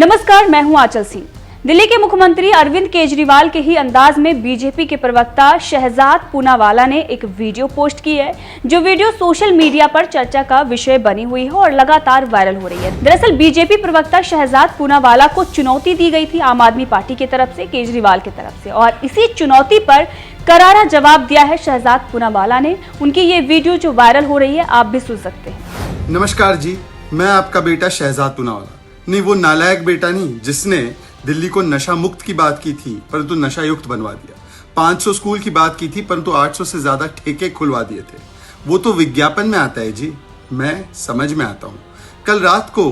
नमस्कार, मैं हूं आंचल सिंह। दिल्ली के मुख्यमंत्री अरविंद केजरीवाल के ही अंदाज में बीजेपी के प्रवक्ता शहजाद पूनावाला ने एक वीडियो पोस्ट की है, जो वीडियो सोशल मीडिया पर चर्चा का विषय बनी हुई है और लगातार वायरल हो रही है। दरअसल बीजेपी प्रवक्ता शहजाद पूनावाला को चुनौती दी गई थी आम आदमी पार्टी की तरफ से, केजरीवाल की तरफ से, और इसी चुनौती पर करारा जवाब दिया है शहजाद पूनावाला ने। उनकी ये वीडियो जो वायरल हो रही है, आप भी सुन सकते हैं। नमस्कार जी, मैं आपका बेटा शहजाद पूनावाला। नहीं, वो नालायक बेटा नहीं जिसने दिल्ली को नशा मुक्त की बात की थी परंतु नशा युक्त बनवा दिया। 500 स्कूल की बात की थी परंतु 800 से ज्यादा ठेके खुलवा दिए थे। वो तो विज्ञापन में आता है जी, मैं समझ में आता हूँ। कल रात को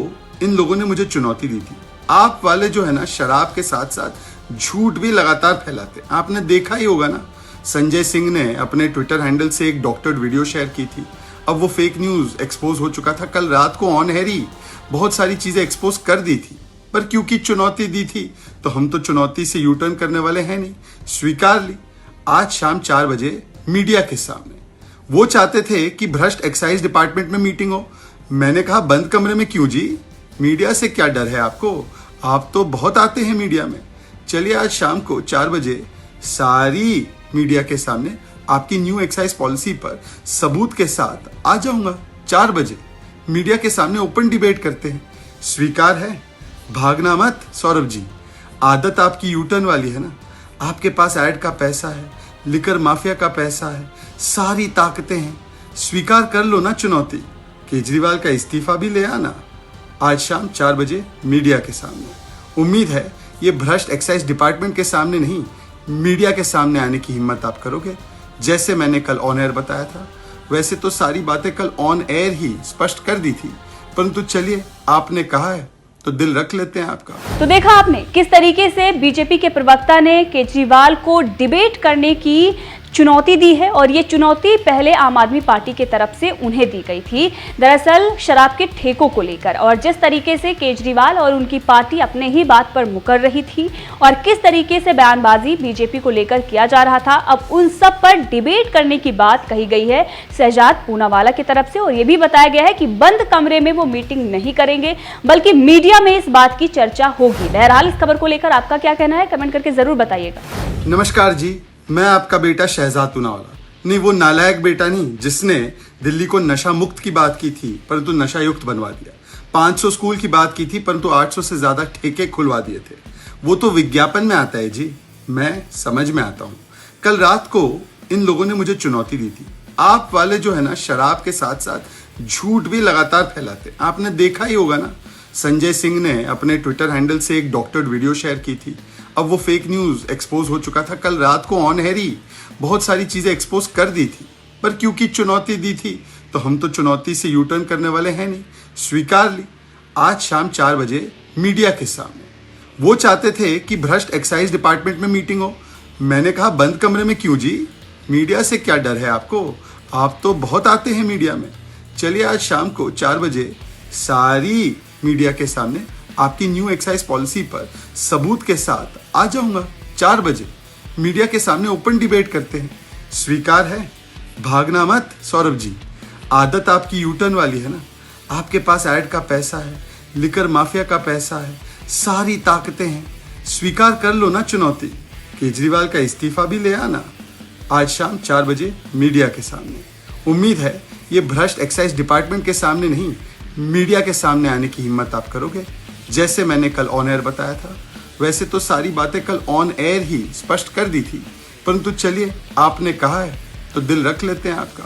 इन लोगों ने मुझे चुनौती दी थी। आप वाले जो है ना, शराब के साथ साथ झूठ भी लगातार फैलाते। आपने देखा ही होगा ना, संजय सिंह ने अपने ट्विटर हैंडल से एक डॉक्टर्ड वीडियो शेयर की थी। अब वो फेक न्यूज एक्सपोज हो चुका था। कल रात को ऑन एयर ही बहुत सारी चीजें एक्सपोज कर दी थी, पर क्योंकि चुनौती दी थी तो हम तो चुनौती से यू टर्न करने वाले हैं नहीं, स्वीकार ली। आज शाम 4 बजे मीडिया के सामने वो चाहते थे कि भ्रष्ट एक्साइज डिपार्टमेंट में मीटिंग हो। मैंने कहा बंद कमरे में क्यों जी, मीडिया से क्या डर है आपको, आप तो बहुत आते हैं मीडिया में। चलिए आज शाम को 4 बजे सारी मीडिया के सामने आपकी न्यू एक्साइज पॉलिसी पर सबूत के साथ आ जाऊंगा। 4 बजे मीडिया के सामने ओपन डिबेट करते हैं। स्वीकार है? भागना मत सौरभ जी, आदत आपकी यूटर्न वाली है ना। आपके पास ऐड का पैसा है, लिकर माफिया का पैसा है, सारी ताकतें हैं। स्वीकार कर लो ना चुनौती। केजरीवाल का इस्तीफा भी ले आना। आज शाम 4 बजे मीडिया के सामने। उम्मीद है ये भ्रष्ट एक्साइज डिपार्टमेंट के सामने नहीं, मीडिया के सामने आने की हिम्मत आप करोगे। जैसे मैंने कल ऑन एयर बताया था, वैसे तो सारी बातें कल ऑन एयर ही स्पष्ट कर दी थी, परंतु चलिए आपने कहा है तो दिल रख लेते हैं आपका। तो देखा आपने किस तरीके से बीजेपी के प्रवक्ता ने केजरीवाल को डिबेट करने की चुनौती दी है, और ये चुनौती पहले आम आदमी पार्टी की तरफ से उन्हें दी गई थी, दरअसल शराब के ठेकों को लेकर। और जिस तरीके से केजरीवाल और उनकी पार्टी अपने ही बात पर मुकर रही थी और किस तरीके से बयानबाजी बीजेपी को लेकर किया जा रहा था, अब उन सब पर डिबेट करने की बात कही गई है शहजाद पूनावाला की तरफ से। और ये भी बताया गया है कि बंद कमरे में वो मीटिंग नहीं करेंगे, बल्कि मीडिया में इस बात की चर्चा होगी। बहरहाल इस खबर को लेकर आपका क्या कहना है, कमेंट करके जरूर बताइएगा। नमस्कार जी, मैं आपका बेटा शहजाद पूनावाला। नहीं, वो नालायक बेटा नहीं जिसने दिल्ली को नशा मुक्त की बात की थी परंतु नशा युक्त बनवा दिया। 500 स्कूल की बात की थी परंतु 800 से ज्यादा ठेके खुलवा दिए थे। वो तो विज्ञापन में आता है जी, मैं समझ में आता हूँ। कल रात को इन लोगों ने मुझे चुनौती दी थी। आप वाले जो है ना, शराब के साथ साथ झूठ भी लगातार फैलाते। आपने देखा ही होगा ना, संजय सिंह ने अपने ट्विटर हैंडल से एक डॉक्टर्ड वीडियो शेयर की थी। अब वो फेक न्यूज एक्सपोज हो चुका था। कल रात को ऑन एयर ही बहुत सारी चीजें एक्सपोज कर दी थी, पर क्योंकि चुनौती दी थी तो हम तो चुनौती से यू टर्न करने वाले हैं नहीं, स्वीकार ली। आज शाम 4 बजे मीडिया के सामने वो चाहते थे कि भ्रष्ट एक्साइज डिपार्टमेंट में मीटिंग हो। मैंने कहा बंद कमरे में क्यों जी, मीडिया से क्या डर है आपको, आप तो बहुत आते हैं मीडिया में। चलिए आज शाम को 4 बजे सारी मीडिया के सामने आपकी न्यू एक्साइज पॉलिसी पर सबूत के साथ आ जाऊंगा। 4 बजे मीडिया के सामने ओपन डिबेट करते हैं। स्वीकार है? भागना मत सौरभ जी, आदत आपकी यूटर्न वाली है ना। आपके पास ऐड का पैसा है, लिकर माफिया का पैसा है, सारी ताकतें हैं। स्वीकार कर लो ना चुनौती। केजरीवाल का इस्तीफा भी ले आना। आज शाम 4 बजे मीडिया के सामने। उम्मीद है ये भ्रष्ट एक्साइज डिपार्टमेंट के सामने नहीं, मीडिया के सामने आने की हिम्मत आप करोगे। जैसे मैंने कल ऑन एयर बताया था, वैसे तो सारी बातें कल ऑन एयर ही स्पष्ट कर दी थी, परंतु चलिए आपने कहा है तो दिल रख लेते हैं आपका।